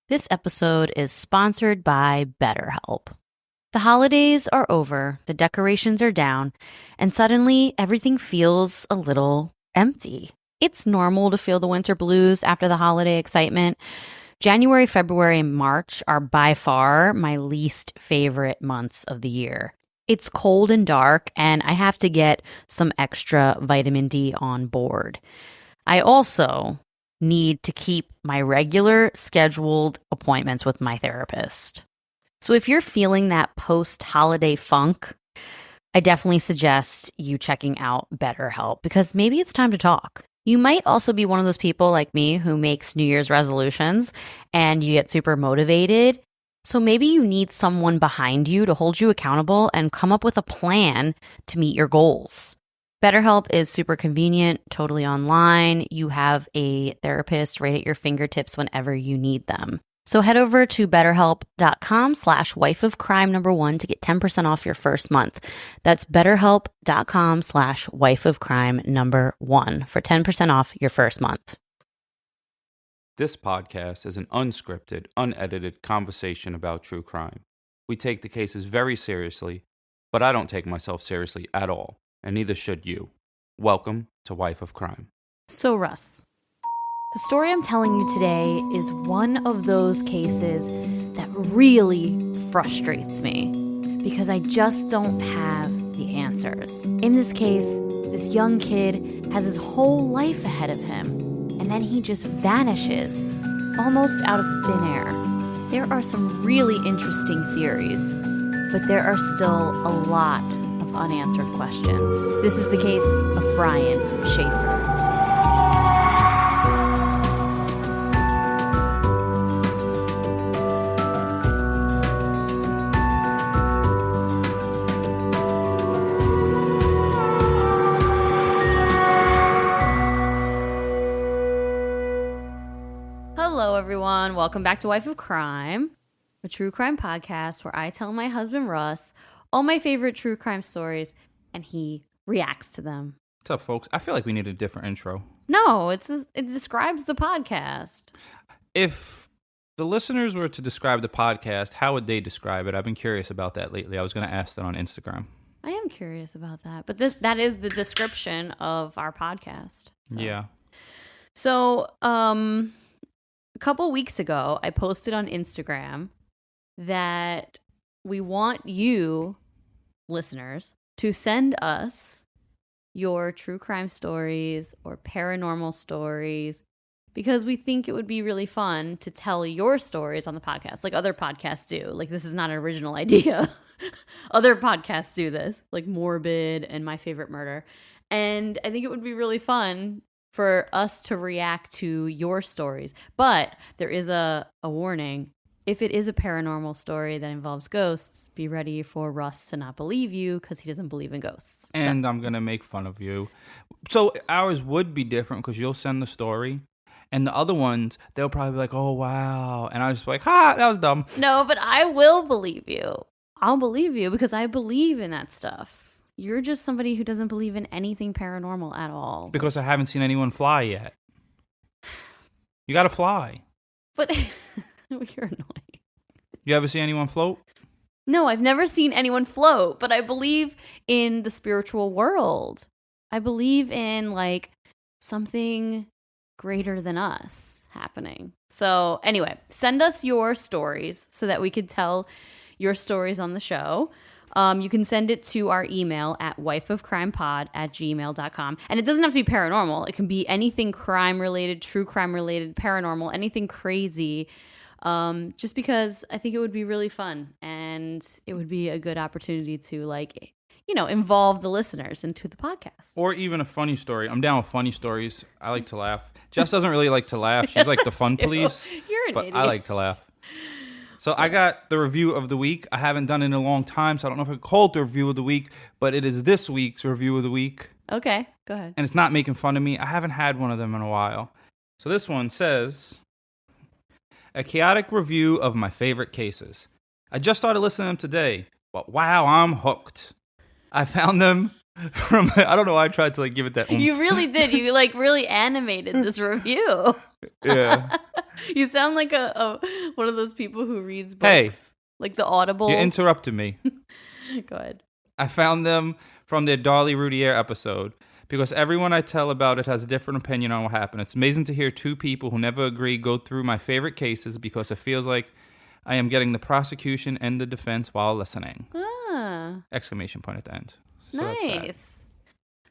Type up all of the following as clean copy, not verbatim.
This episode is sponsored by BetterHelp. The holidays are over, the decorations are down, and suddenly everything feels a little empty. It's normal to feel the winter blues after the holiday excitement. January, February, and March are by far my least favorite months of the year. It's cold and dark, and I have to get some extra vitamin D on board. I also need to keep my regular scheduled appointments with my therapist. So if you're feeling that post-holiday funk, I definitely suggest you checking out BetterHelp because maybe it's time to talk. You might also be one of those people like me who makes New Year's resolutions and you get super motivated. So maybe you need someone behind you to hold you accountable and come up with a plan to meet your goals. BetterHelp is super convenient, totally online. You have a therapist right at your fingertips whenever you need them. So head over to betterhelp.com/wifeofcrime1 to get 10% off your first month. That's betterhelp.com/wifeofcrime1 for 10% off your first month. This podcast is an unscripted, unedited conversation about true crime. We take the cases very seriously, but I don't take myself seriously at all, and neither should you. Welcome to Wife of Crime. So Russ, the story I'm telling you today is one of those cases that really frustrates me because I just don't have the answers. In this case, this young kid has his whole life ahead of him, and then he just vanishes, almost out of thin air. There are some really interesting theories, but there are still a lot of unanswered questions. This is the case of Brian Shaffer. Hello, everyone. Welcome back to Wife of Crime, a true crime podcast where I tell my husband, Russ, all my favorite true crime stories, and he reacts to them. What's up, folks? I feel like we need a different intro. No, it describes the podcast. If the listeners were to describe the podcast, how would they describe it? I've been curious about that lately. I was going to ask that on Instagram. I am curious about that, but that is the description of our podcast. So. Yeah. So, a couple weeks ago, I posted on Instagram that we want you, listeners, to send us your true crime stories or paranormal stories because we think it would be really fun to tell your stories on the podcast like other podcasts do. Like, this is not an original idea. Other podcasts do this, like Morbid and My Favorite Murder. And I think it would be really fun for us to react to your stories. But there is a warning. If it is a paranormal story that involves ghosts, be ready for Russ to not believe you because he doesn't believe in ghosts. And I'm going to make fun of you. So ours would be different because you'll send the story. And the other ones, they'll probably be like, oh, wow. And I was just like, that was dumb. No, but I will believe you. I'll believe you because I believe in that stuff. You're just somebody who doesn't believe in anything paranormal at all. Because I haven't seen anyone fly yet. You got to fly. But you're annoying. You ever see anyone float? No, I've never seen anyone float, but I believe in the spiritual world. I believe in like something greater than us happening. So anyway, send us your stories so that we could tell your stories on the show. You can send it to our email at wifeofcrimepod@gmail.com. And it doesn't have to be paranormal. It can be anything crime-related, true crime-related, paranormal, anything crazy. Just because I think it would be really fun. And it would be a good opportunity to, like, involve the listeners into the podcast. Or even a funny story. I'm down with funny stories. I like to laugh. Jess doesn't really like to laugh. She's like the fun police. You're an idiot. I like to laugh. So I got the review of the week. I haven't done it in a long time, so I don't know if I could call it the review of the week, but it is this week's review of the week. Okay, go ahead. And it's not making fun of me. I haven't had one of them in a while. So this one says, a chaotic review of my favorite cases. I just started listening to them today, but wow, I'm hooked. I found them I don't know why I tried to like give it that oomph. You really did. You like really animated this review. Yeah. You sound like a one of those people who reads books. Hey. Like the Audible. You interrupted me. Go ahead. I found them from their Darlie Roudier episode because everyone I tell about it has a different opinion on what happened. It's amazing to hear two people who never agree go through my favorite cases because it feels like I am getting the prosecution and the defense while listening. Exclamation point at the end. So nice.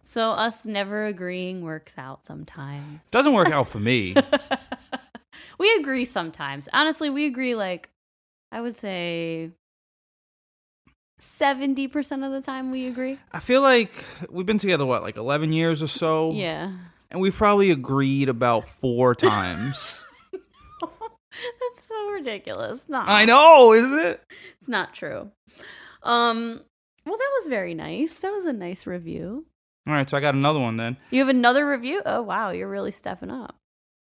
So us never agreeing works out sometimes. Doesn't work out for me. We agree sometimes. Honestly, we agree like, I would say 70% of the time we agree. I feel like we've been together, what, like 11 years or so? Yeah. And we've probably agreed about 4 times. That's so ridiculous. No. I know, isn't it? It's not true. Well, that was very nice. That was a nice review. All right, so I got another one then. You have another review? Oh, wow. You're really stepping up.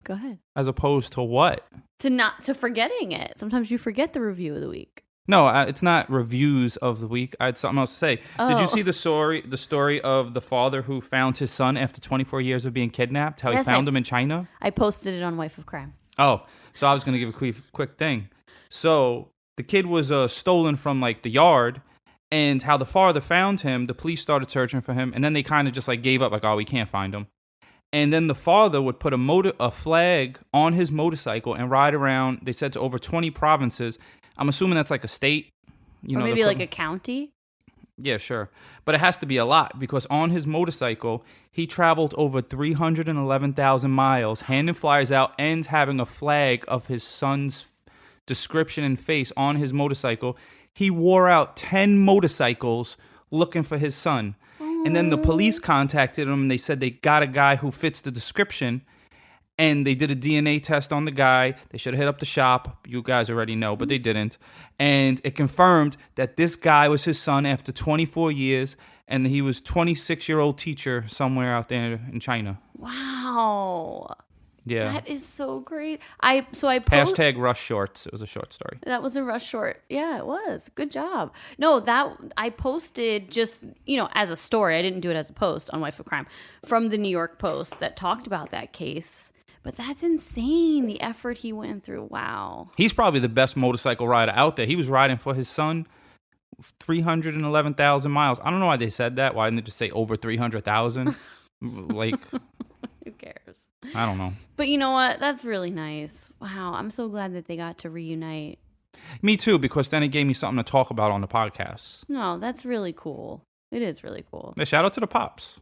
Go ahead. As opposed to what? To forgetting it. Sometimes you forget the review of the week. No, it's not reviews of the week. I had something else to say. Oh. Did you see the story of the father who found his son after 24 years of being kidnapped? How he found him in China? I posted it on Wife of Crime. Oh, so I was going to give a quick thing. So the kid was stolen from like the yard, and how the father found him, the police started searching for him, and then they kind of just like gave up, like, oh, we can't find him. And then the father would put a flag on his motorcycle and ride around, they said, to over 20 provinces. I'm assuming that's like a state. Or maybe like a county? Yeah, sure. But it has to be a lot because on his motorcycle, he traveled over 311,000 miles, handing flyers out and having a flag of his son's description and face on his motorcycle. He wore out 10 motorcycles looking for his son. And then the police contacted him and they said they got a guy who fits the description. And they did a DNA test on the guy. They should have hit up the shop. You guys already know, but they didn't. And it confirmed that this guy was his son after 24 years. And he was a 26-year-old teacher somewhere out there in China. Wow. Yeah. That is so great. Hashtag Russ Shorts. It was a short story. That was a Russ short. Yeah, it was. Good job. No, that I posted just, as a story. I didn't do it as a post on Wife of Crime from the New York Post that talked about that case. But that's insane, the effort he went through. Wow. He's probably the best motorcycle rider out there. He was riding for his son 311,000 miles. I don't know why they said that. Why didn't they just say over 300,000? Like... Who cares? I don't know. But you know what? That's really nice. Wow. I'm so glad that they got to reunite. Me too, because then it gave me something to talk about on the podcast. No, that's really cool. It is really cool. Yeah, shout out to the Pops.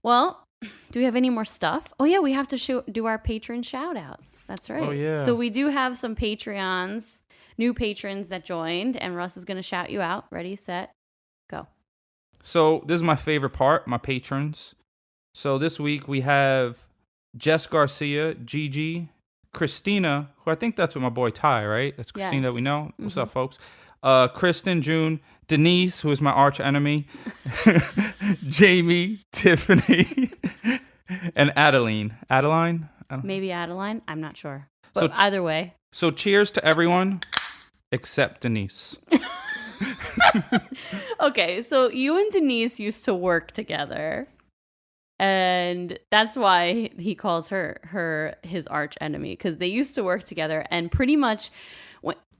Well, do we have any more stuff? Oh, yeah. We have to do our patron shout outs. That's right. Oh, yeah. So we do have some Patreons, new patrons that joined, and Russ is going to shout you out. Ready, set, go. So this is my favorite part, my patrons. So this week we have Jess Garcia, Gigi, Christina, who I think that's with my boy Ty, right? That's Christina that we know. Mm-hmm. What's up, folks? Kristen, June, Denise, who is my arch enemy, Jamie, Tiffany, and Adeline. Adeline? Maybe Adeline. I'm not sure. But either way. So cheers to everyone except Denise. Okay, so you and Denise used to work together. And that's why he calls her his arch enemy, because they used to work together. And pretty much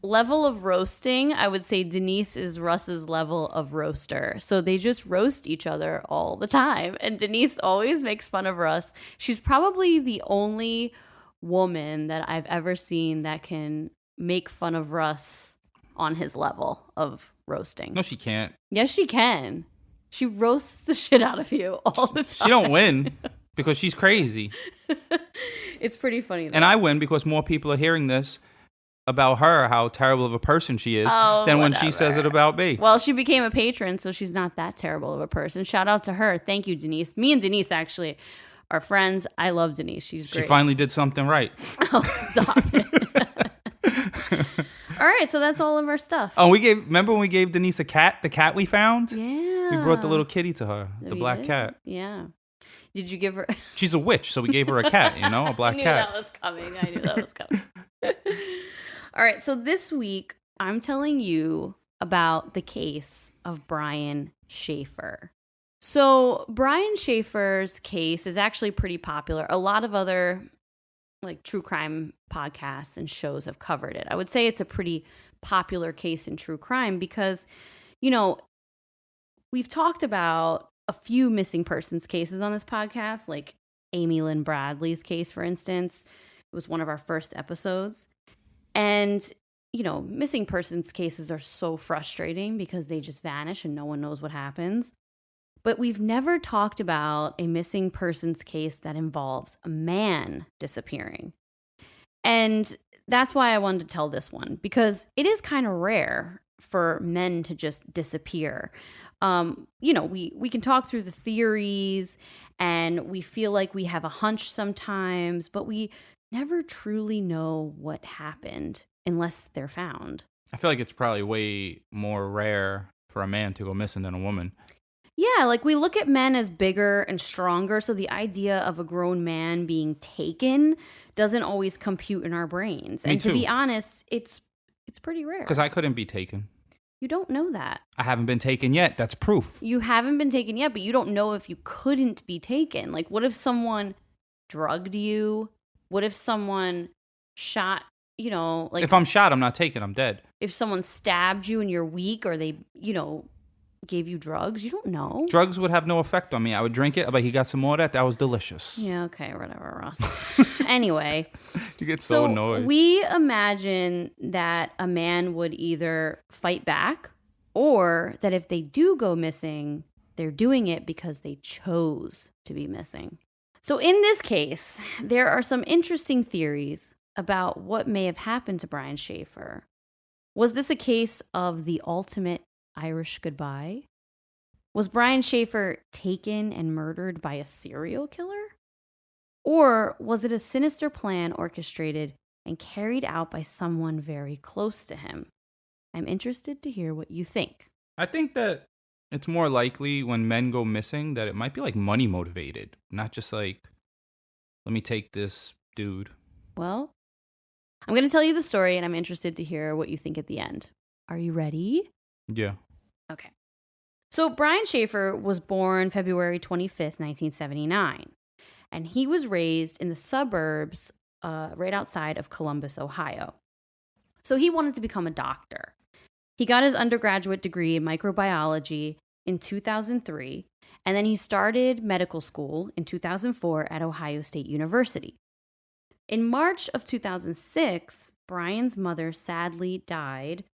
level of roasting, I would say Denise is Russ's level of roaster. So they just roast each other all the time. And Denise always makes fun of Russ. She's probably the only woman that I've ever seen that can make fun of Russ on his level of roasting. No, she can't. Yes, she can. She roasts the shit out of you all the time. She don't win because she's crazy. It's pretty funny, though. And I win because more people are hearing this about her, how terrible of a person she is, than when she says it about me. Well, she became a patron, so she's not that terrible of a person. Shout out to her. Thank you, Denise. Me and Denise actually are friends. I love Denise. She's great. She finally did something right. Oh, stop it. All right, so that's all of our stuff. Oh, remember when we gave Denise a cat, the cat we found? Yeah. We brought the little kitty to her, the black cat. Yeah. Did you give her... She's a witch, so we gave her a cat, a black cat. I knew that was coming. All right, so this week, I'm telling you about the case of Brian Shaffer. So Brian Shaffer's case is actually pretty popular. A lot of other like true crime podcasts and shows have covered it. I would say it's a pretty popular case in true crime because, you know, we've talked about a few missing persons cases on this podcast, like Amy Lynn Bradley's case, for instance. It was one of our first episodes. And, you know, missing persons cases are so frustrating because they just vanish and no one knows what happens. But we've never talked about a missing persons case that involves a man disappearing. And that's why I wanted to tell this one, because it is kind of rare for men to just disappear. You know, we can talk through the theories and we feel like we have a hunch sometimes, but we never truly know what happened unless they're found. I feel like it's probably way more rare for a man to go missing than a woman. Yeah, like we look at men as bigger and stronger, so the idea of a grown man being taken doesn't always compute in our brains. Me and too. To be honest, it's pretty rare. Because I couldn't be taken. You don't know that. I haven't been taken yet. That's proof. You haven't been taken yet, but you don't know if you couldn't be taken. Like, what if someone drugged you? What if someone shot, you know, like... If I'm shot, I'm not taken. I'm dead. If someone stabbed you and you're weak, or they, you know, gave you drugs, you don't know. Drugs would have no effect on me. I would drink it. I'm like, you got some more of that? That was delicious. Yeah, okay, whatever, Russ. Anyway. You get so annoyed. We imagine that a man would either fight back or that if they do go missing, they're doing it because they chose to be missing. So in this case, there are some interesting theories about what may have happened to Brian Shaffer. Was this a case of the ultimate Irish goodbye? Was Brian Shaffer taken and murdered by a serial killer? Or was it a sinister plan orchestrated and carried out by someone very close to him? I'm interested to hear what you think. I think that it's more likely when men go missing that it might be like money motivated, not just like, let me take this dude. Well, I'm going to tell you the story and I'm interested to hear what you think at the end. Are you ready? Yeah. Okay. So Brian Shaffer was born February 25th, 1979. And he was raised in the suburbs right outside of Columbus, Ohio. So he wanted to become a doctor. He got his undergraduate degree in microbiology in 2003, and then he started medical school in 2004 at Ohio State University. In March of 2006, Brian's mother sadly died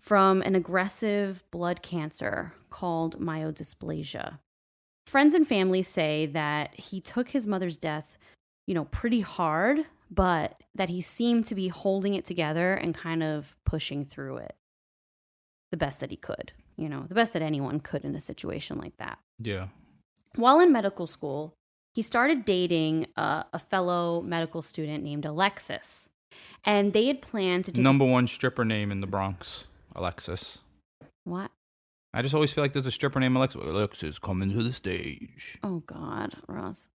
from an aggressive blood cancer called myelodysplasia. Friends and family say that he took his mother's death, you know, pretty hard, but that he seemed to be holding it together and kind of pushing through it the best that he could, you know, the best that anyone could in a situation like that. Yeah. While in medical school, he started dating a fellow medical student named Alexis, and they had planned to take... Number one stripper name in the Bronx, Alexis. What? I just always feel like there's a stripper named Alexis. Alexis, coming to the stage. Oh, God, Ross.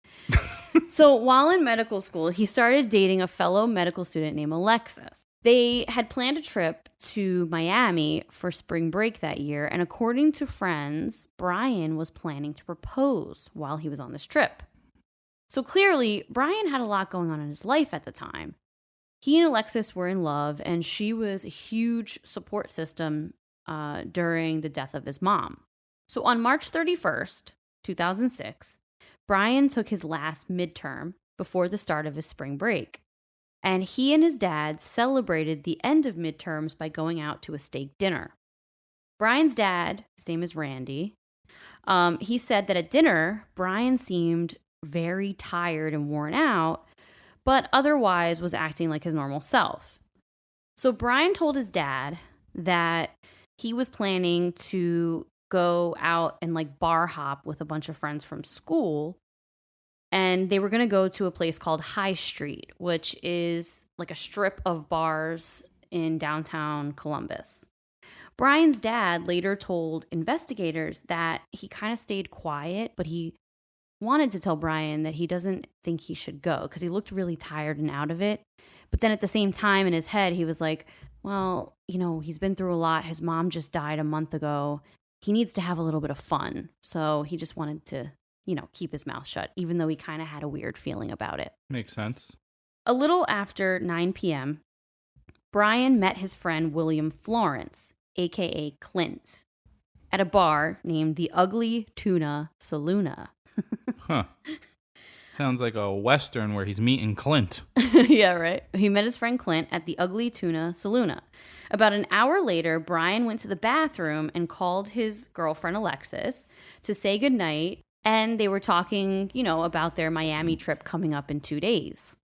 So while in medical school, he started dating a fellow medical student named Alexis. They had planned a trip to Miami for spring break that year, and according to friends, Brian was planning to propose while he was on this trip. So clearly, Brian had a lot going on in his life at the time. He and Alexis were in love, and she was a huge support system during the death of his mom. So on March 31st, 2006, Brian took his last midterm before the start of his spring break. And he and his dad celebrated the end of midterms by going out to a steak dinner. Brian's dad, his name is Randy, he said that at dinner, Brian seemed very tired and worn out, but otherwise was acting like his normal self. So Brian told his dad that he was planning to go out and like bar hop with a bunch of friends from school. And they were going to go to a place called High Street, which is like a strip of bars in downtown Columbus. Brian's dad later told investigators that he kind of stayed quiet, but he wanted to tell Brian that he doesn't think he should go because he looked really tired and out of it. But then at the same time in his head, he was like, well, you know, he's been through a lot. His mom just died a month ago. he needs to have a little bit of fun. So he just wanted to, keep his mouth shut, even though he kind of had a weird feeling about it. Makes sense. A little after 9 p.m., Brian met his friend William Florence, a.k.a. Clint, at a bar named the Ugly Tuna Saloona. Huh. Sounds like a Western where he's meeting Clint. Yeah, right. He met his friend Clint at the Ugly Tuna Saloona. About an hour later, Brian went to the bathroom and called his girlfriend Alexis to say goodnight. And they were talking, about their Miami trip coming up in 2 days.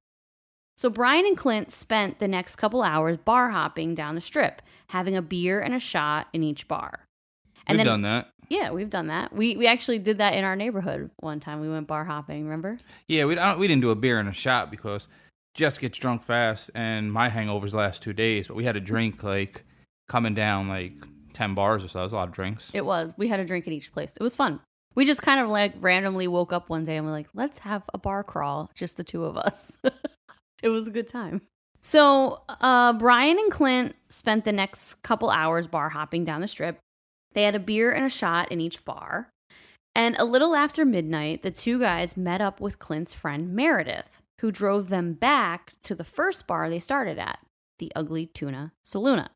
So Brian and Clint spent the next couple hours bar hopping down the strip, having a beer and a shot in each bar. And We've done that. Yeah, we've done that. We actually did that in our neighborhood one time. We went bar hopping, remember? Yeah, we didn't do a beer and a shot because Jess gets drunk fast and my hangovers last 2 days. But we had a drink coming down 10 bars or so. That was a lot of drinks. It was. We had a drink at each place. It was fun. We just kind of randomly woke up one day and we're like, let's have a bar crawl, just the two of us. It was a good time. So Brian and Clint spent the next couple hours bar hopping down the strip. They had a beer and a shot in each bar. And a little after midnight, the two guys met up with Clint's friend Meredith, who drove them back to the first bar they started at, the Ugly Tuna Saloona,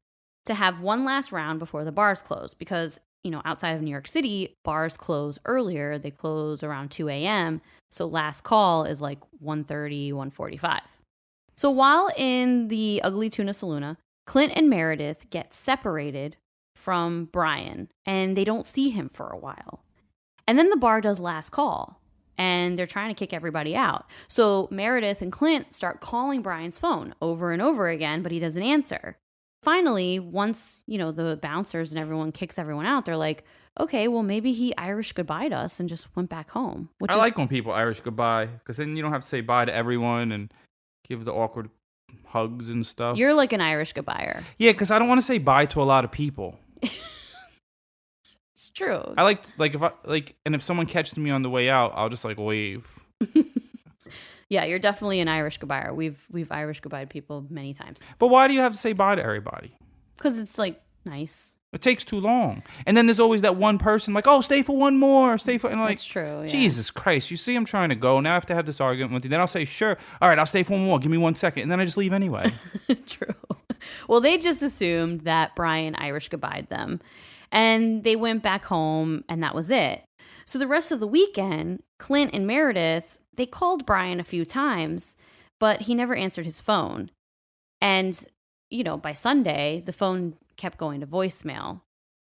to have one last round before the bars closed. Because, outside of New York City, bars close earlier. They close around 2 a.m. So last call is 1:30, 1:45. So while in the Ugly Tuna Saloona, Clint and Meredith get separated from Brian, and they don't see him for a while. And then the bar does last call, and they're trying to kick everybody out. So Meredith and Clint start calling Brian's phone over and over again, but he doesn't answer. Finally, once, the bouncers and everyone kicks everyone out, they're like, okay, well, maybe he Irish goodbyed us and just went back home. I like when people Irish goodbye, because then you don't have to say bye to everyone and give the awkward hugs and stuff. You're like an Irish goodbyer. Yeah, because I don't want to say bye to a lot of people. It's true. I if someone catches me on the way out, I'll just wave. Yeah, you're definitely an Irish goodbyer. We've Irish goodbyed people many times. But why do you have to say bye to everybody? Because it's nice. It takes too long. And then there's always that one person stay for one more, and That's true. Yeah. Jesus Christ, you see I'm trying to go. Now I have to have this argument with you. Then I'll say, sure, all right, I'll stay for one more. Give me 1 second. And then I just leave anyway. True. Well, they just assumed that Brian Irish goodbyed them. And they went back home, and that was it. So the rest of the weekend, Clint and Meredith, they called Brian a few times, but he never answered his phone. And, by Sunday, the phone kept going to voicemail.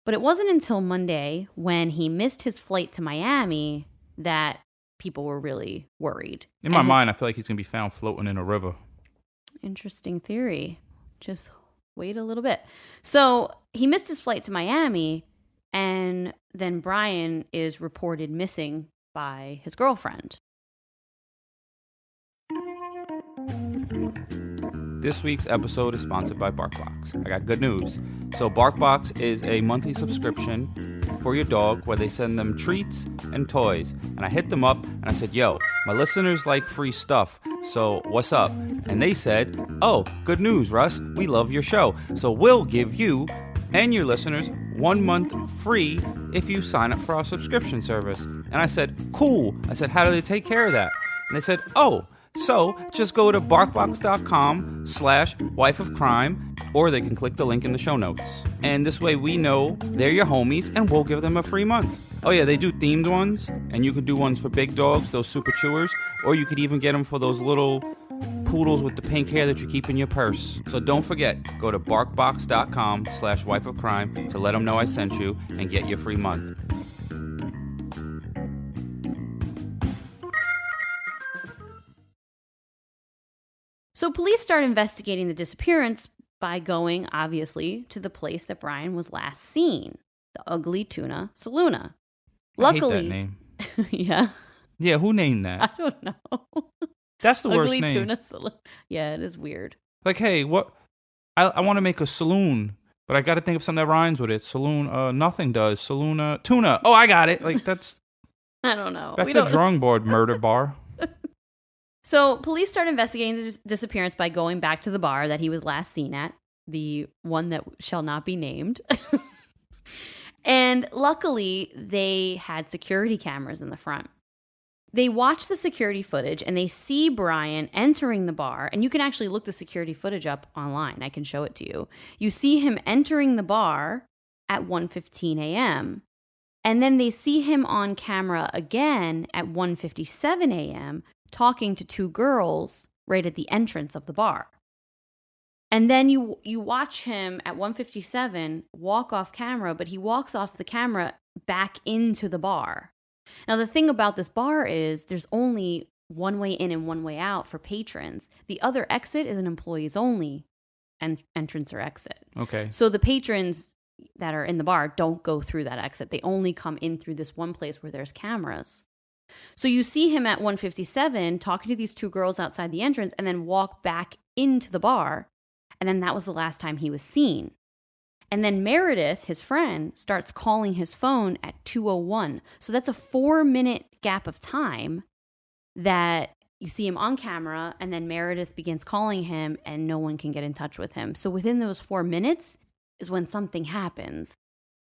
But it wasn't until Monday, when he missed his flight to Miami, that people were really worried. In my mind, I feel like he's going to be found floating in a river. Interesting theory. Just wait a little bit. So he missed his flight to Miami, and then Brian is reported missing by his girlfriend. This week's episode is sponsored by BarkBox. I got good news. So BarkBox is a monthly subscription for your dog where they send them treats and toys. And I hit them up and I said, yo, my listeners like free stuff, so what's up? And they said, oh, good news, Russ. We love your show. So we'll give you and your listeners 1 month free if you sign up for our subscription service. And I said, cool. I said, how do they take care of that? And they said, oh, so just go to barkbox.com/wifeofcrime, or they can click the link in the show notes. And this way we know they're your homies and we'll give them a free month. Oh yeah, they do themed ones, and you could do ones for big dogs, those super chewers, or you could even get them for those little poodles with the pink hair that you keep in your purse. So don't forget, go to barkbox.com/wifeofcrime to let them know I sent you and get your free month. So police start investigating the disappearance by going, obviously, to the place that Brian was last seen, the Ugly Tuna Saloona. Luckily, I hate that name. Yeah. Yeah, who named that? I don't know. That's the worst Ugly name. Tuna Saloona. Yeah, it is weird. Hey, what? I want to make a saloon, but I got to think of something that rhymes with it. Saloon, nothing does. Saloona, tuna. Oh, I got it. That's. I don't know. Back to the drawing board, murder bar. So police start investigating the disappearance by going back to the bar that he was last seen at, the one that shall not be named. And luckily, they had security cameras in the front. They watch the security footage and they see Brian entering the bar. And you can actually look the security footage up online. I can show it to you. You see him entering the bar at 1:15 a.m. And then they see him on camera again at 1:57 a.m. talking to two girls right at the entrance of the bar. And then you watch him at 1:57 walk off camera, but he walks off the camera back into the bar. Now, the thing about this bar is there's only one way in and one way out for patrons. The other exit is an employees only entrance or exit. Okay. So the patrons that are in the bar don't go through that exit. They only come in through this one place where there's cameras. So you see him at 1:57 talking to these two girls outside the entrance and then walk back into the bar. And then that was the last time he was seen. And then Meredith, his friend, starts calling his phone at 2:01. So that's a 4-minute gap of time that you see him on camera, and then Meredith begins calling him, and no one can get in touch with him. So within those 4 minutes is when something happens.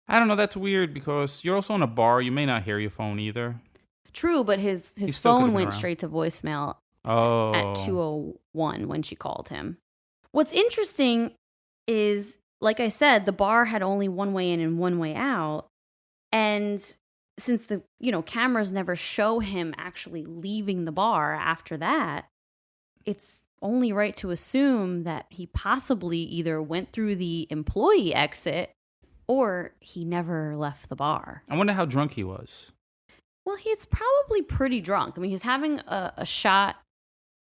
I don't know. That's weird because you're also in a bar. You may not hear your phone either. True, but his phone went straight to voicemail at 2:01 when she called him. What's interesting is, like I said, the bar had only one way in and one way out. And since the cameras never show him actually leaving the bar after that, it's only right to assume that he possibly either went through the employee exit or he never left the bar. I wonder how drunk he was. Well, he's probably pretty drunk. I mean, he's having a shot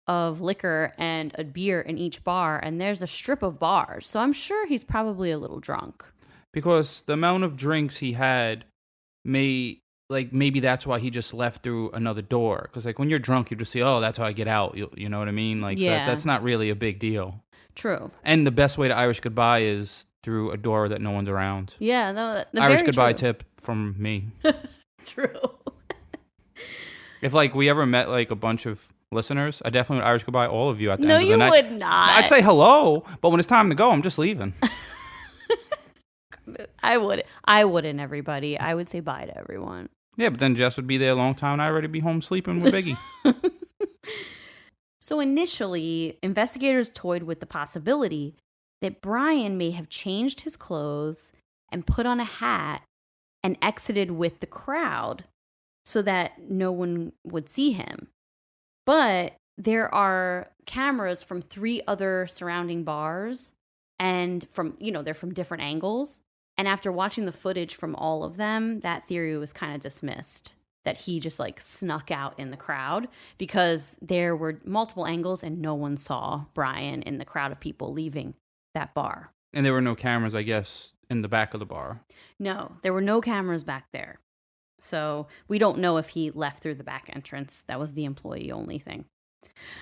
of liquor and a beer in each bar, and there's a strip of bars. So I'm sure he's probably a little drunk. Because the amount of drinks he had maybe that's why he just left through another door. Because when you're drunk, you just say, oh, that's how I get out. You know what I mean? Yeah. So that's not really a big deal. True. And the best way to Irish goodbye is through a door that no one's around. Yeah. No, Irish goodbye tip from me. True. If we ever met a bunch of listeners, I definitely would Irish goodbye all of you at the end of the night. No, you would not. I'd say hello, but when it's time to go, I'm just leaving. I wouldn't, everybody. I would say bye to everyone. Yeah, but then Jess would be there a long time and I'd already be home sleeping with Biggie. So initially, investigators toyed with the possibility that Brian may have changed his clothes and put on a hat and exited with the crowd so that no one would see him. But there are cameras from 3 other surrounding bars, and they're from different angles. And after watching the footage from all of them, that theory was kind of dismissed, that he just snuck out in the crowd, because there were multiple angles and no one saw Brian in the crowd of people leaving that bar. And there were no cameras, I guess, in the back of the bar. No, there were no cameras back there. So we don't know if he left through the back entrance. That was the employee-only thing.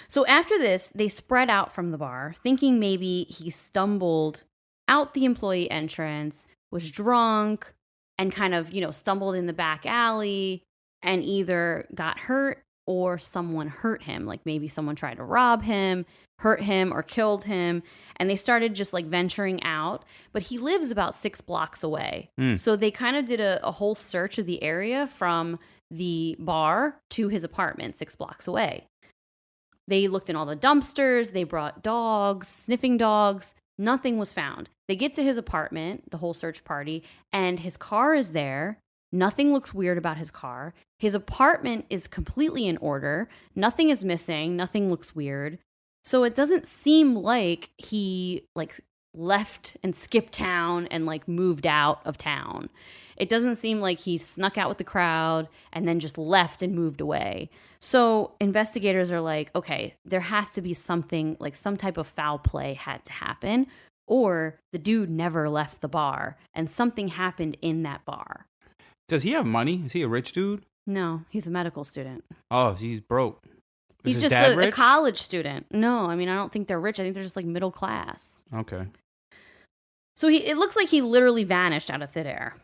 So after this, they spread out from the bar, thinking maybe he stumbled out the employee entrance, was drunk, and kind of, stumbled in the back alley and either got hurt or someone hurt him. Maybe someone tried to rob him, hurt him, or killed him. And they started just venturing out. But he lives about 6 blocks away. So they kind of did a whole search of the area from the bar to his apartment 6 blocks away. They looked in all the dumpsters. They brought dogs, sniffing dogs. Nothing was found. They get to his apartment, the whole search party, and his car is there. Nothing looks weird about his car. His apartment is completely in order. Nothing is missing. Nothing looks weird. So it doesn't seem like he left and skipped town and moved out of town. It doesn't seem like he snuck out with the crowd and then just left and moved away. So investigators are like, okay, there has to be something, some type of foul play had to happen, or the dude never left the bar and something happened in that bar. Does he have money? Is he a rich dude? No, he's a medical student. Oh, he's broke. He's just a college student. No, I don't think they're rich. I think they're just middle class. Okay. So it looks like he literally vanished out of thin air.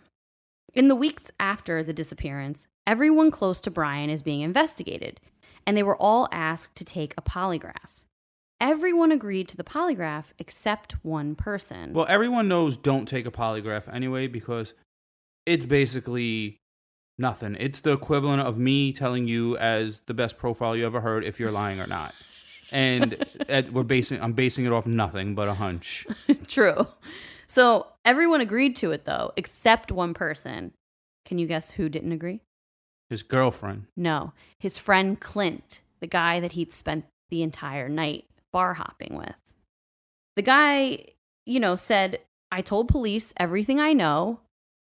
In the weeks after the disappearance, everyone close to Brian is being investigated, and they were all asked to take a polygraph. Everyone agreed to the polygraph except one person. Well, everyone knows don't take a polygraph anyway, because it's basically nothing. It's the equivalent of me telling you as the best profile you ever heard if you're lying or not. And I'm basing it off nothing but a hunch. True. So everyone agreed to it, though, except one person. Can you guess who didn't agree? His girlfriend. No, his friend Clint, the guy that he'd spent the entire night bar hopping with. The guy, said, I told police everything I know.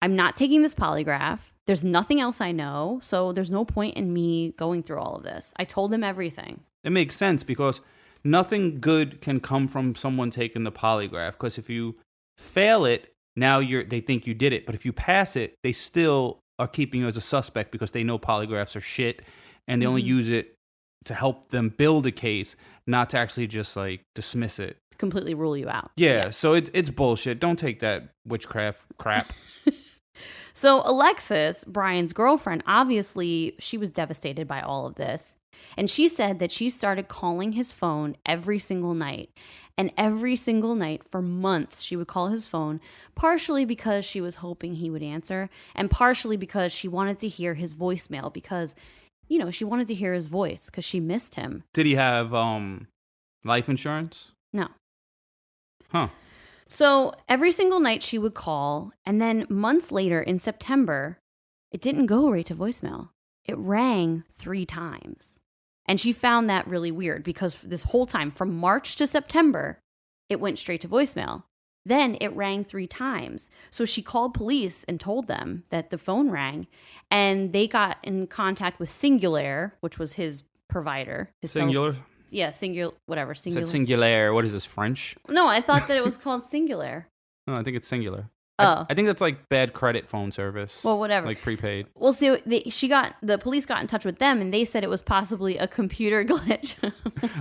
I'm not taking this polygraph. There's nothing else I know, so there's no point in me going through all of this. I told them everything. It makes sense because nothing good can come from someone taking the polygraph. Because if you fail it, now they think you did it. But if you pass it, they still are keeping you as a suspect because they know polygraphs are shit, and they only use it to help them build a case, not to actually just dismiss it. Completely rule you out. Yeah. So it's bullshit. Don't take that witchcraft crap. So Alexis, Brian's girlfriend, obviously she was devastated by all of this. And she said that she started calling his phone every single night. And every single night for months, she would call his phone, partially because she was hoping he would answer, and partially because she wanted to hear his voicemail because, she wanted to hear his voice because she missed him. Did he have life insurance? No. Huh. So every single night she would call, and then months later in September, it didn't go right to voicemail. It rang 3 times. And she found that really weird because this whole time, from March to September, it went straight to voicemail. Then it rang 3 times. So she called police and told them that the phone rang, and they got in contact with Singular, which was his provider. Singular? Yeah, whatever. Singular. Said singular. What is this, French? No, I thought that it was called Singular. No, I think it's singular. Oh. I think that's bad credit phone service. Well, whatever. Prepaid. Well, see, the police got in touch with them, and they said it was possibly a computer glitch.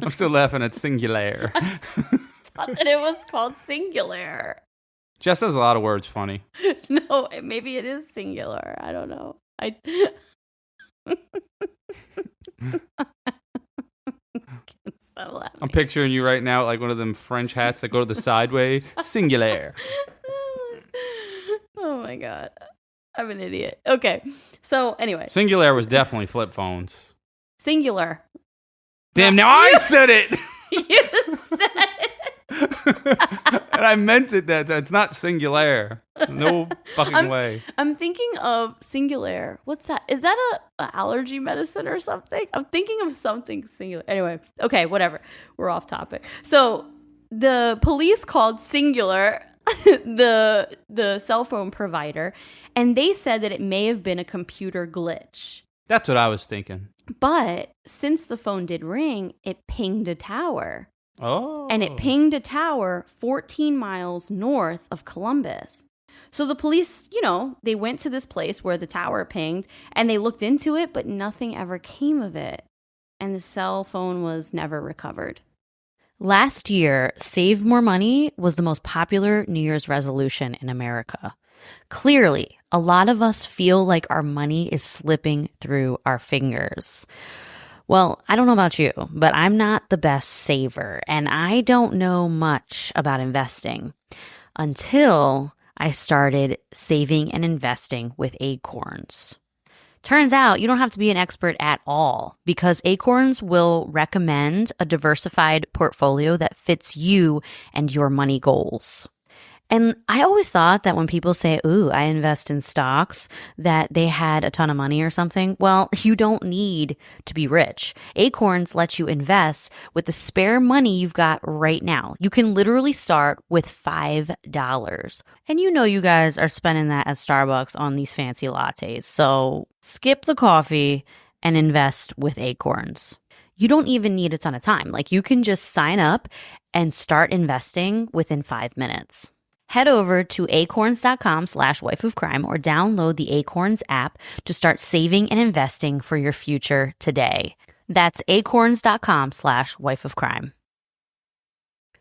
I'm still laughing at singular. I thought that it was called Singular. Jess has a lot of words funny. No, maybe it is singular. I don't know. I'm picturing you right now like one of them French hats that go to the sideway. Singular. Oh my God. I'm an idiot. Okay. So anyway. Singular was definitely flip phones. Singular. Damn, now I said it! You said it! And I meant it that it's not singular. No fucking way. I'm thinking of singular. What's that? Is that a allergy medicine or something? I'm thinking of something singular. Anyway, okay, whatever. We're off topic. So the police called Singular, the cell phone provider, and they said that it may have been a computer glitch. That's what I was thinking. But since the phone did ring, it pinged a tower. Oh. And it pinged a tower 14 miles north of Columbus. So the police, they went to this place where the tower pinged and they looked into it, but nothing ever came of it. And the cell phone was never recovered. Last year, Save More Money was the most popular New Year's resolution in America. Clearly, a lot of us feel like our money is slipping through our fingers. Well, I don't know about you, but I'm not the best saver, and I don't know much about investing until I started saving and investing with Acorns. Turns out you don't have to be an expert at all because Acorns will recommend a diversified portfolio that fits you and your money goals. And I always thought that when people say, ooh, I invest in stocks, that they had a ton of money or something. Well, you don't need to be rich. Acorns lets you invest with the spare money you've got right now. You can literally start with $5. And you guys are spending that at Starbucks on these fancy lattes. So skip the coffee and invest with Acorns. You don't even need a ton of time. You can just sign up and start investing within 5 minutes. Head over to acorns.com/wifeofcrime or download the Acorns app to start saving and investing for your future today. That's acorns.com/wifeofcrime.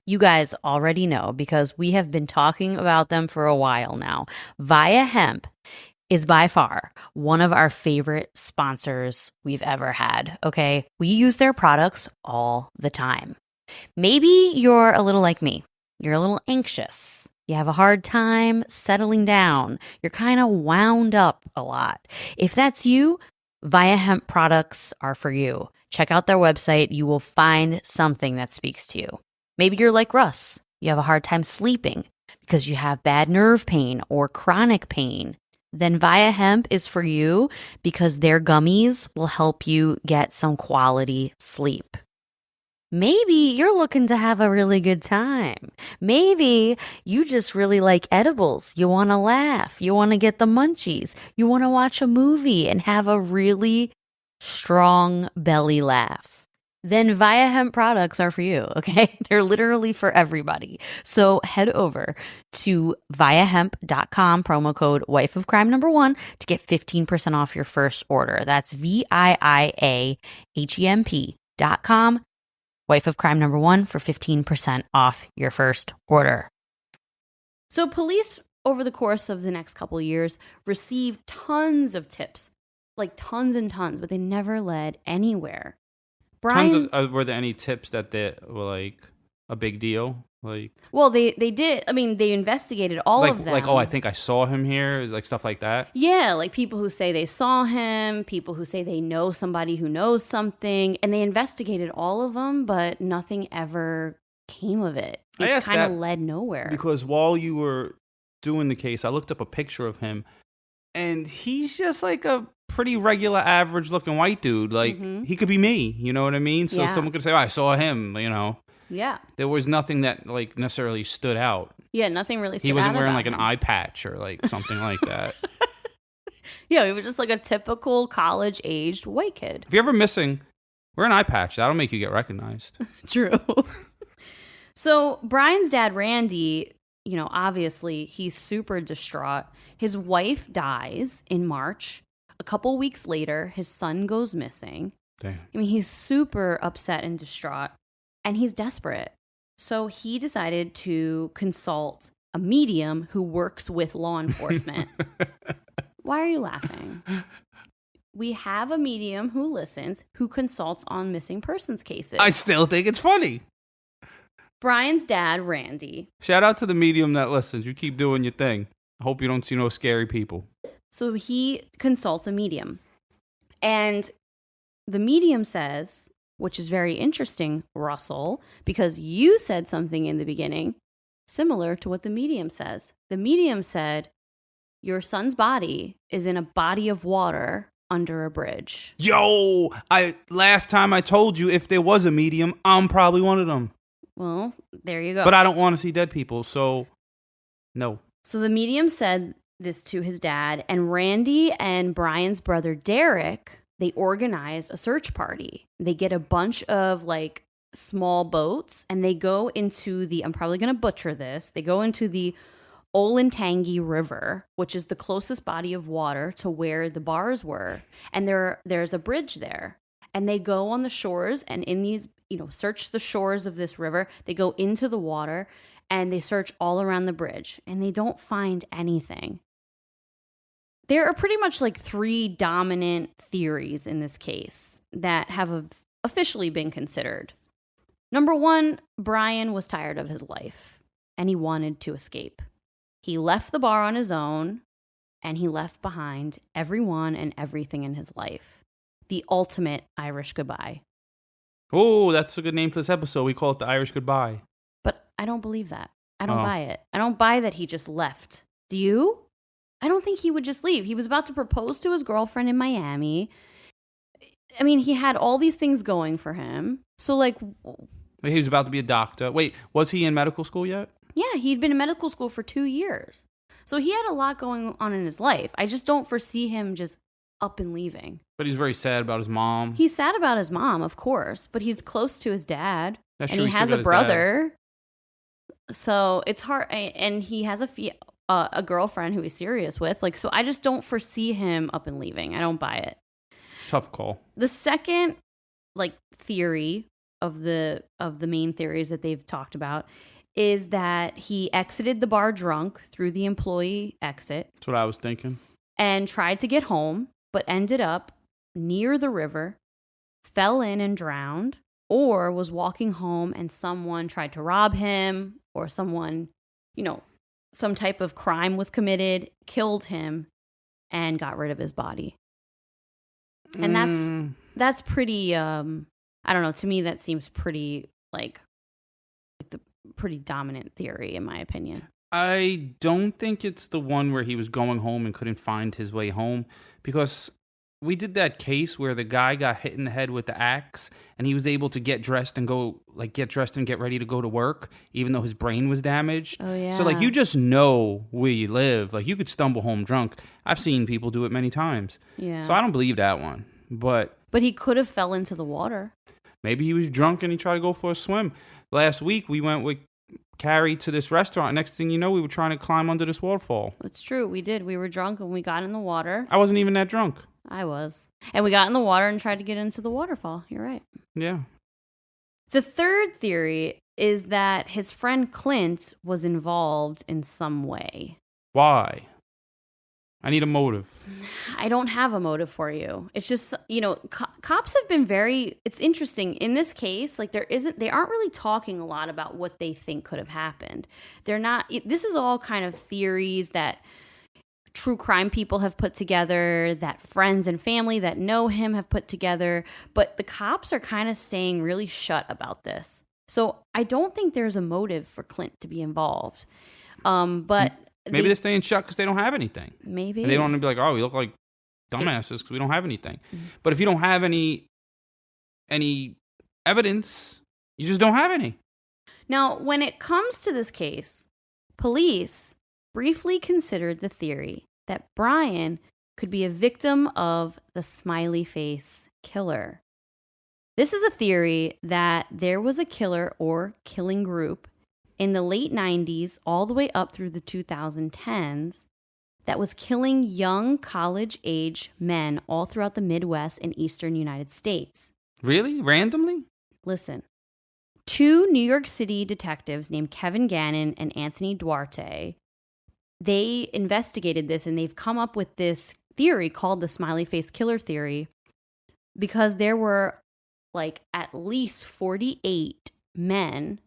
You guys already know because we have been talking about them for a while now. Via Hemp is by far one of our favorite sponsors we've ever had, okay? We use their products all the time. Maybe you're a little like me. You're a little anxious You have a hard time settling down. You're kind of wound up a lot. If that's you, Via Hemp products are for you. Check out their website. You will find something that speaks to you. Maybe you're like Russ. You have a hard time sleeping because you have bad nerve pain or chronic pain. Then Via Hemp is for you because their gummies will help you get some quality sleep. Maybe you're looking to have a really good time. Maybe you just really like edibles. You want to laugh. You want to get the munchies. You want to watch a movie and have a really strong belly laugh. Then Via Hemp products are for you, okay? They're literally for everybody. So head over to viahemp.com, promo code wifeofcrime1 to get 15% off your first order. That's VIIAHEMP.com. Wife of Crime #1 for 15% off your first order. So police, over the course of the next couple of years, received tons of tips, like tons and tons, but they never led anywhere. Were there any tips that they were like a big deal? Well, they did. I mean, they investigated all of them. Like, oh, I think I saw him here, like stuff like that. Yeah, like people who say they saw him, people who say they know somebody who knows something, and they investigated all of them, but nothing ever came of it. It kind of led nowhere. Because while you were doing the case, I looked up a picture of him, and he's just like a pretty regular, average-looking white dude. Like, he could be me, you know what I mean? So someone could say, oh, I saw him, you know. Yeah. There was nothing that like necessarily stood out. Yeah, nothing really stood out. He wasn't wearing like an eye patch or like something like that. Yeah, he was just like a typical college-aged white kid. If you're ever missing, wear an eye patch. That'll make you get recognized. True. So Brian's dad, Randy, you know, obviously he's super distraught. His wife dies in March. A couple weeks later, his son goes missing. Damn. I mean, he's super upset and distraught. And he's desperate. So he decided to consult a medium who works with law enforcement. Why are you laughing? We have a medium who listens, who consults on missing persons cases. I still think it's funny. Brian's dad, Randy. Shout out to the medium that listens. You keep doing your thing. I hope you don't see no scary people. So he consults a medium. And the medium says, which is very interesting, Russell, because you said something in the beginning similar to what the medium says. The medium said, your son's body is in a body of water under a bridge. Yo, last time I told you if there was a medium, I'm probably one of them. Well, there you go. But I don't want to see dead people, so no. So the medium said this to his dad, and Randy and Brian's brother Derek, they organize a search party. They get a bunch of like small boats and they go into the, I'm probably going to butcher this, they go into the Olentangy River, which is the closest body of water to where the bars were. And there's a bridge there. And they go on the shores and in these, you know, search the shores of this river. They go into the water and they search all around the bridge and they don't find anything. There are pretty much like 3 dominant theories in this case that have officially been considered. Number 1, Brian was tired of his life and he wanted to escape. He left the bar on his own and he left behind everyone and everything in his life. The ultimate Irish goodbye. Oh, that's a good name for this episode. We call it the Irish goodbye. But I don't believe that. I don't buy it. I don't buy that he just left. Do you? I don't think he would just leave. He was about to propose to his girlfriend in Miami. I mean, he had all these things going for him. So, like... He was about to be a doctor. Wait, was he in medical school yet? Yeah, he'd been in medical school for 2 years. So he had a lot going on in his life. I just don't foresee him just up and leaving. But he's very sad about his mom. He's sad about his mom, of course. But he's close to his dad. That's and true. he has a brother. So it's hard. And he has a girlfriend who he's serious with. Like, so I just don't foresee him up and leaving. I don't buy it. Tough call. The second, like, theory of the main theories that they've talked about is that he exited the bar drunk through the employee exit. That's what I was thinking. And tried to get home, but ended up near the river, fell in and drowned, or was walking home and someone tried to rob him, or someone, you know, some type of crime was committed, killed him, and got rid of his body. And that's pretty, I don't know, to me that seems pretty, like the pretty dominant theory, in my opinion. I don't think it's the one where he was going home and couldn't find his way home, because we did that case where the guy got hit in the head with the axe and he was able to get dressed and get ready to go to work, even though his brain was damaged. Oh, yeah. So, you just know where you live. You could stumble home drunk. I've seen people do it many times. Yeah. So I don't believe that one. But he could have fell into the water. Maybe he was drunk and he tried to go for a swim. Last week, we went with Carrie to this restaurant. Next thing you know, we were trying to climb under this waterfall. It's true. We did. We were drunk and we got in the water. I wasn't even that drunk. I was. And we got in the water and tried to get into the waterfall. You're right. Yeah. The third theory is that his friend Clint was involved in some way. Why? I need a motive. I don't have a motive for you. It's just, cops have been it's interesting. In this case, they aren't really talking a lot about what they think could have happened. This is all kind of theories that true crime people have put together, that friends and family that know him have put together, but the cops are kind of staying really shut about this. So I don't think there's a motive for Clint to be involved. But maybe they're staying shut because they don't have anything. Maybe. And they don't want to be like, oh, we look like dumbasses because we don't have anything. Mm-hmm. But if you don't have any evidence, you just don't have any. Now, when it comes to this case, police briefly considered the theory that Brian could be a victim of the smiley face killer. This is a theory that there was a killer or killing group in the late 90s all the way up through the 2010s that was killing young college-age men all throughout the Midwest and Eastern United States. Really? Randomly? Listen. 2 New York City detectives named Kevin Gannon and Anthony Duarte, they investigated this and they've come up with this theory called the smiley face killer theory because there were at least 48 men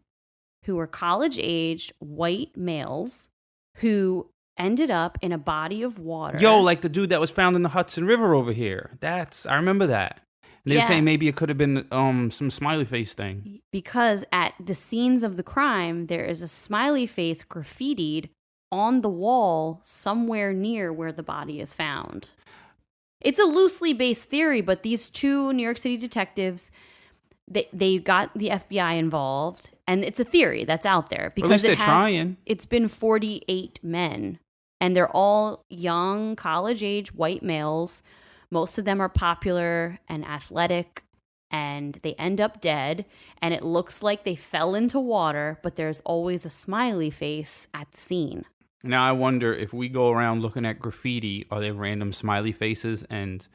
who were college-age white males who ended up in a body of water. Yo, like the dude that was found in the Hudson River over here. I remember that. And they were saying maybe it could have been some smiley face thing. Because at the scenes of the crime, there is a smiley face graffitied on the wall somewhere near where the body is found. It's a loosely based theory, but these 2 New York City detectives, they got the FBI involved, and it's a theory that's out there because at least they're trying. It's been 48 men, and they're all young, college-age white males. Most of them are popular and athletic, and they end up dead, and it looks like they fell into water, but there's always a smiley face at the scene. Now, I wonder if we go around looking at graffiti, are there random smiley faces? And,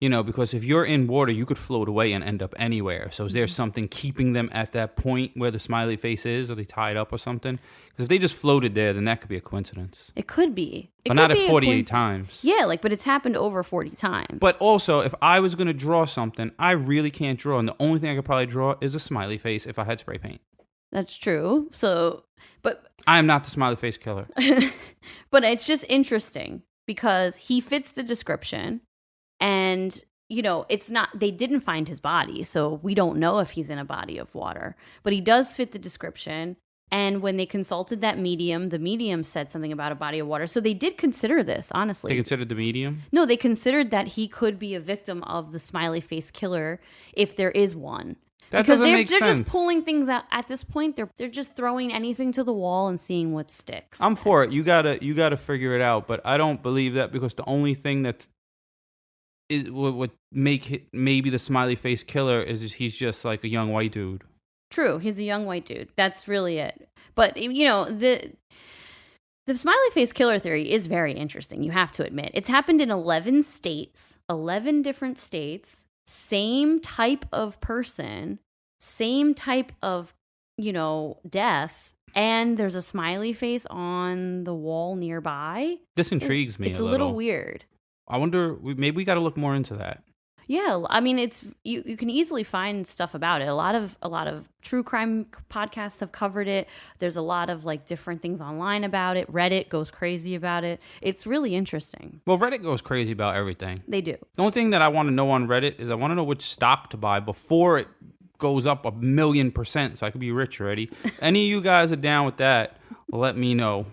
because if you're in water, you could float away and end up anywhere. So is there something keeping them at that point where the smiley face is? Are they tied up or something? Because if they just floated there, then that could be a coincidence. It could be. But not at 48 times. Yeah, but it's happened over 40 times. But also, if I was going to draw something, I really can't draw. And the only thing I could probably draw is a smiley face if I had spray paint. That's true. But I am not the smiley face killer. But it's just interesting because he fits the description and, it's not, they didn't find his body. So we don't know if he's in a body of water, but he does fit the description. And when they consulted that medium, the medium said something about a body of water. So they did consider this, honestly. They considered the medium? No, they considered that he could be a victim of the smiley face killer if there is one. That doesn't make sense. They're just pulling things out at this point. They're just throwing anything to the wall and seeing what sticks. I'm for it. You gotta figure it out. But I don't believe that because the only thing that would make it maybe the smiley face killer is he's just like a young white dude. True, he's a young white dude. That's really it. But the smiley face killer theory is very interesting. You have to admit it's happened in 11 states, 11 different states. Same type of person, same type of, death, and there's a smiley face on the wall nearby. This intrigues me. It's a little weird. I wonder, maybe we got to look more into that. Yeah, I mean, it's you can easily find stuff about it. A lot of true crime podcasts have covered it. There's a lot of like different things online about it. Reddit goes crazy about it. It's really interesting. Well, Reddit goes crazy about everything. They do. The only thing that I want to know on Reddit is I want to know which stock to buy before it goes up 1,000,000% so I could be rich already. Any of you guys are down with that, let me know.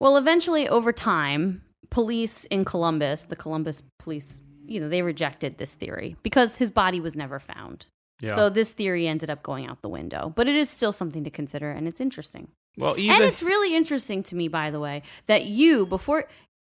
Well, eventually, over time, police in Columbus, the Columbus police, they rejected this theory because his body was never found. Yeah. So this theory ended up going out the window. But it is still something to consider, and it's interesting. Well, and it's really interesting to me, by the way, that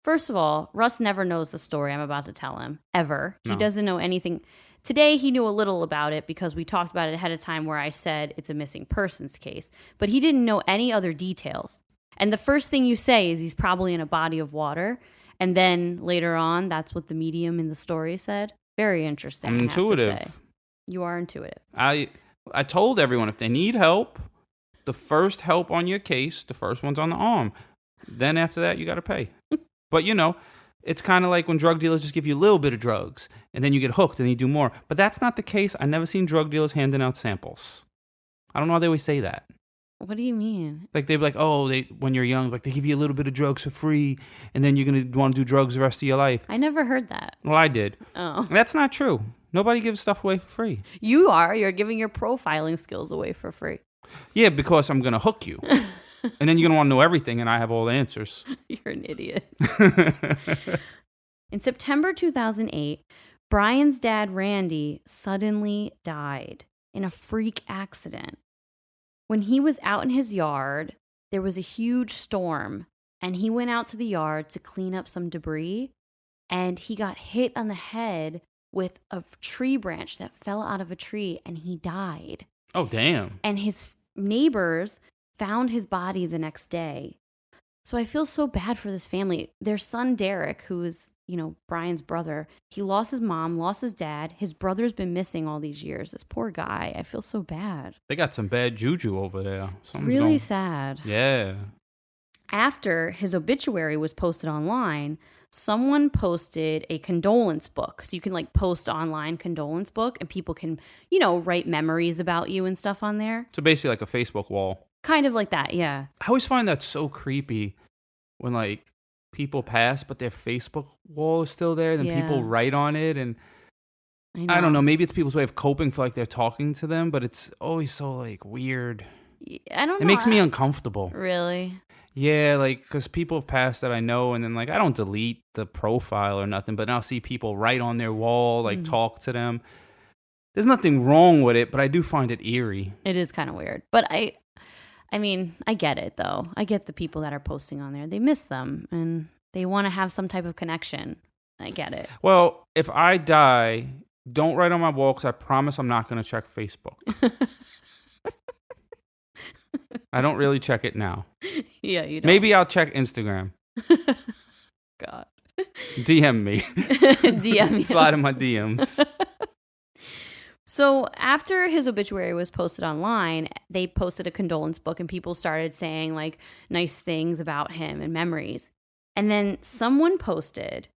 first of all, Russ never knows the story I'm about to tell him, ever. No. He doesn't know anything. Today, he knew a little about it because we talked about it ahead of time where I said it's a missing persons case. But he didn't know any other details. And the first thing you say is he's probably in a body of water. And then later on, that's what the medium in the story said. Very interesting. I'm intuitive. You are intuitive. I told everyone if they need help, the first help on your case, the first one's on the arm. Then after that, you got to pay. But, it's kind of like when drug dealers just give you a little bit of drugs and then you get hooked and you do more. But that's not the case. I've never seen drug dealers handing out samples. I don't know how they always say that. What do you mean? Like they'd be like, when you're young, like they give you a little bit of drugs for free and then you're going to want to do drugs the rest of your life. I never heard that. Well, I did. Oh. That's not true. Nobody gives stuff away for free. You are. You're giving your profiling skills away for free. Yeah, because I'm going to hook you. And then you're going to want to know everything and I have all the answers. You're an idiot. In September 2008, Brian's dad, Randy, suddenly died in a freak accident. When he was out in his yard, there was a huge storm, and he went out to the yard to clean up some debris, and he got hit on the head with a tree branch that fell out of a tree, and he died. Oh, damn. And his neighbors found his body the next day. So I feel so bad for this family. Their son, Derek, who is, Brian's brother, he lost his mom, lost his dad. His brother's been missing all these years. This poor guy. I feel so bad. They got some bad juju over there. Something's really sad. Yeah. After his obituary was posted online, someone posted a condolence book. So you can post online condolence book and people can, write memories about you and stuff on there. So basically like a Facebook wall. Kind of like that, yeah. I always find that so creepy when people pass, but their Facebook wall is still there. Then people write on it, and I don't know. Maybe it's people's way of coping for they're talking to them, but it's always so weird. I don't know. It makes me uncomfortable. Really? Yeah, because people have passed that I know, and then I don't delete the profile or nothing, but I'll see people write on their wall, talk to them. There's nothing wrong with it, but I do find it eerie. It is kind of weird, but I mean, I get it, though. I get the people that are posting on there. They miss them, and they want to have some type of connection. I get it. Well, if I die, don't write on my wall, because I promise I'm not going to check Facebook. I don't really check it now. Yeah, you don't. Maybe I'll check Instagram. God. DM me. DM me. Slide in my DMs. So after his obituary was posted online, they posted a condolence book and people started saying nice things about him and memories. And then someone posted,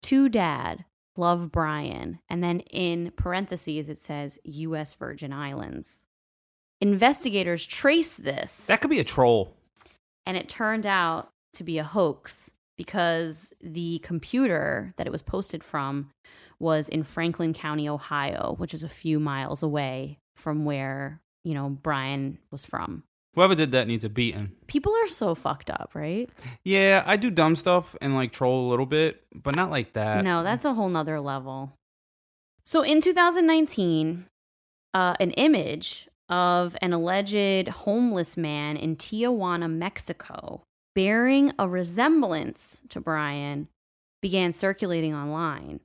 "To Dad, love Brian." And then in parentheses, it says U.S. Virgin Islands. Investigators traced this. That could be a troll. And it turned out to be a hoax because the computer that it was posted from was in Franklin County, Ohio, which is a few miles away from where, Brian was from. Whoever did that needs a beating. People are so fucked up, right? Yeah, I do dumb stuff and troll a little bit, but not like that. No, that's a whole nother level. So in 2019, an image of an alleged homeless man in Tijuana, Mexico, bearing a resemblance to Brian, began circulating online.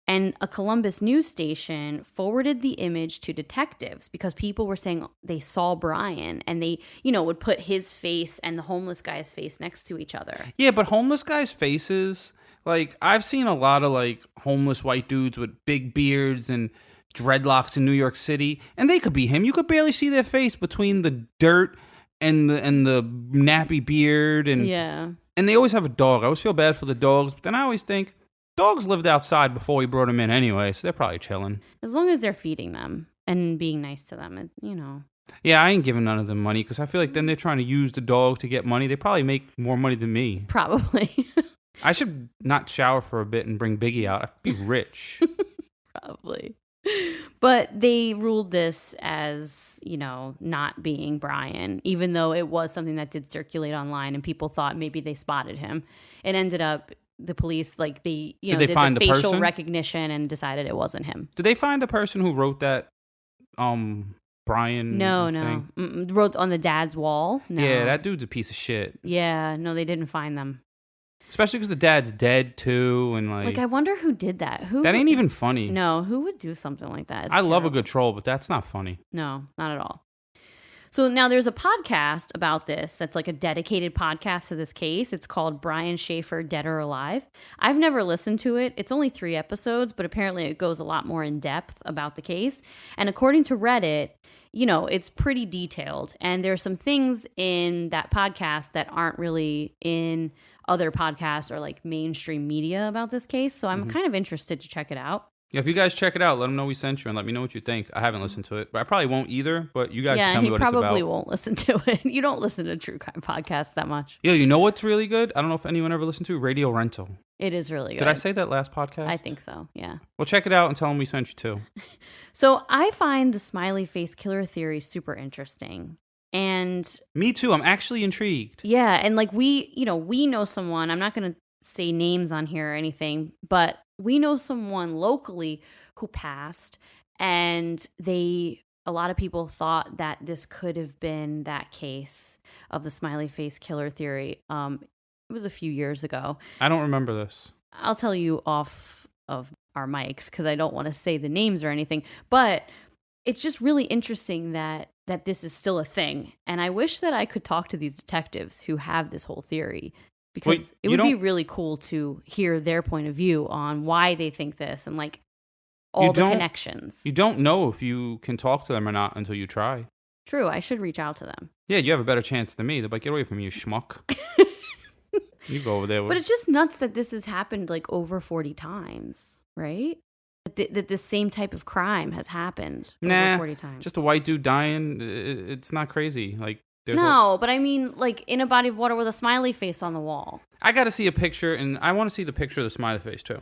And a Columbus news station forwarded the image to detectives because people were saying they saw Brian and they, would put his face and the homeless guy's face next to each other. Yeah, but homeless guys' faces, I've seen a lot of homeless white dudes with big beards and dreadlocks in New York City, and they could be him. You could barely see their face between the dirt and the nappy beard, and yeah. And they always have a dog. I always feel bad for the dogs, but then I always think, Dogs lived outside before we brought them in anyway, so they're probably chilling. As long as they're feeding them and being nice to them, Yeah, I ain't giving none of them money because I feel like then they're trying to use the dog to get money. They probably make more money than me. Probably. I should not shower for a bit and bring Biggie out. I'd be rich. Probably. But they ruled this as, not being Brian, even though it was something that did circulate online and people thought maybe they spotted him. It ended up the police, did they find the facial person? Recognition and decided it wasn't him. Did they find the person who wrote that Brian thing? Wrote on the dad's wall? No. Yeah, that dude's a piece of shit. Yeah, no, they didn't find them. Especially because the dad's dead too, and I wonder who did that. That ain't even funny. No, who would do something like that? I love a good troll, but that's not funny. No, not at all. So now there's a podcast about this that's like a dedicated podcast to this case. It's called Brian Shaffer, Dead or Alive. I've never listened to it. It's only 3 episodes, but apparently it goes a lot more in depth about the case. And according to Reddit, it's pretty detailed. And there's some things in that podcast that aren't really in other podcasts or mainstream media about this case. So I'm kind of interested to check it out. Yeah, if you guys check it out, let them know we sent you and let me know what you think. I haven't listened to it, but I probably won't either. But you guys tell me what it's about. Yeah, he probably won't listen to it. You don't listen to true crime podcasts that much. Yeah, you know what's really good? I don't know if anyone ever listened to Radio Rental. It is really good. Did I say that last podcast? I think so, yeah. Well, check it out and tell them we sent you too. So I find the smiley face killer theory super interesting. And me too. I'm actually intrigued. Yeah, and we know someone. I'm not going to say names on here or anything, but we know someone locally who passed, and a lot of people thought that this could have been that case of the smiley face killer theory. It was a few years ago. I don't remember this. I'll tell you off of our mics because I don't want to say the names or anything, but it's just really interesting that this is still a thing. And I wish that I could talk to these detectives who have this whole theory, because it would be really cool to hear their point of view on why they think this and all the connections. You don't know if you can talk to them or not until you try. True. I should reach out to them. Yeah, you have a better chance than me. They're like, get away from me, you schmuck. You go over there. But it's just nuts that this has happened over 40 times, right? That the same type of crime has happened over 40 times. Just a white dude dying. It's not crazy. But I mean, in a body of water with a smiley face on the wall. I got to see a picture, and I want to see the picture of the smiley face too.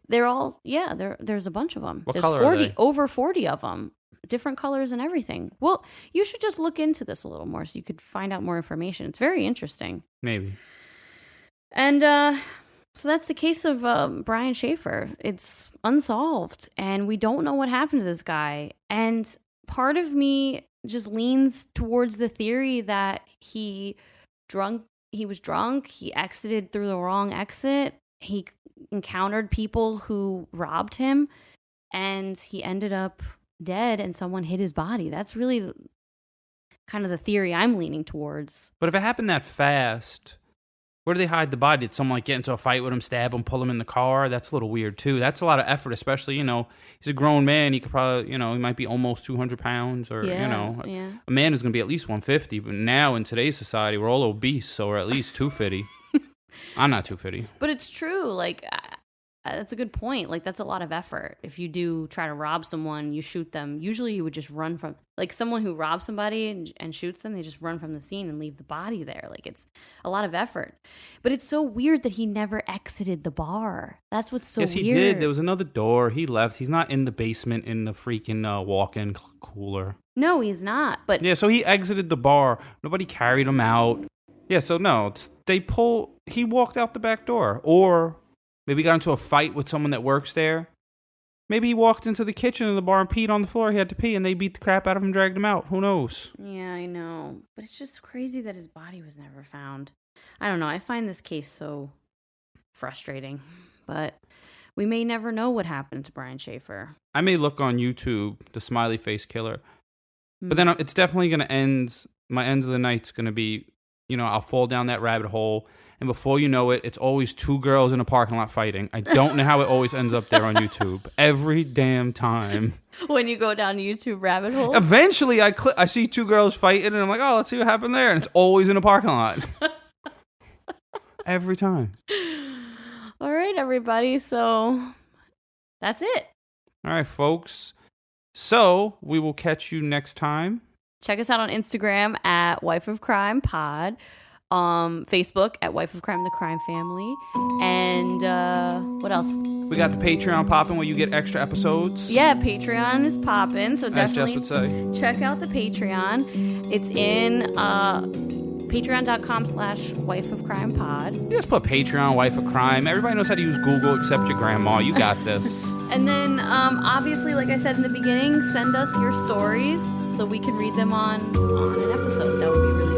They're all, there's a bunch of them. What there's color are they? Over 40 of them. Different colors and everything. Well, you should just look into this a little more so you could find out more information. It's very interesting. Maybe. And so that's the case of Brian Shaffer. It's unsolved, and we don't know what happened to this guy. And part of me just leans towards the theory that he was drunk, he exited through the wrong exit, he encountered people who robbed him, and he ended up dead and someone hid his body. That's really kind of the theory I'm leaning towards. But if it happened that fast, where do they hide the body? Did someone get into a fight with him, stab him, pull him in the car? That's a little weird too. That's a lot of effort, especially, he's a grown man. He could probably, he might be almost 200 pounds or, a man is going to be at least 150. But now in today's society, we're all obese, so we're at least 250. I'm not 250. But it's true. That's a good point. That's a lot of effort. If you do try to rob someone, you shoot them. Usually you would just run from, someone who robs somebody and shoots them, they just run from the scene and leave the body there. It's a lot of effort. But it's so weird that he never exited the bar. That's what's so weird. Yes, he did. There was another door. He left. He's not in the basement in the freaking walk-in cooler. No, he's not. But yeah, so he exited the bar. Nobody carried him out. Yeah, so no, he walked out the back door. Or maybe he got into a fight with someone that works there. Maybe he walked into the kitchen of the bar and peed on the floor. He had to pee, and they beat the crap out of him, dragged him out. Who knows? Yeah, I know. But it's just crazy that his body was never found. I don't know. I find this case so frustrating. But we may never know what happened to Brian Shaffer. I may look on YouTube, the smiley face killer. But then it's definitely going to end. My end of the night's going to be, I'll fall down that rabbit hole. And before you know it, it's always 2 girls in a parking lot fighting. I don't know how it always ends up there on YouTube. Every damn time. When you go down YouTube rabbit hole? Eventually, I see 2 girls fighting, and I'm like, oh, let's see what happened there. And it's always in a parking lot. Every time. All right, everyone. everybody. So that's it. All right, folks. So we will catch you next time. Check us out on Instagram at Wife of Crime Pod. Facebook at Wife of Crime, the Crime Family. And what else? We got the Patreon popping where you get extra episodes. Yeah, Patreon is popping. So definitely Jess would say. Check out the Patreon. It's in patreon.com/Wife of Crime Pod. You just put Patreon, Wife of Crime. Everybody knows how to use Google except your grandma. You got this. And then, obviously, like I said in the beginning, send us your stories so we can read them on an episode. That would be really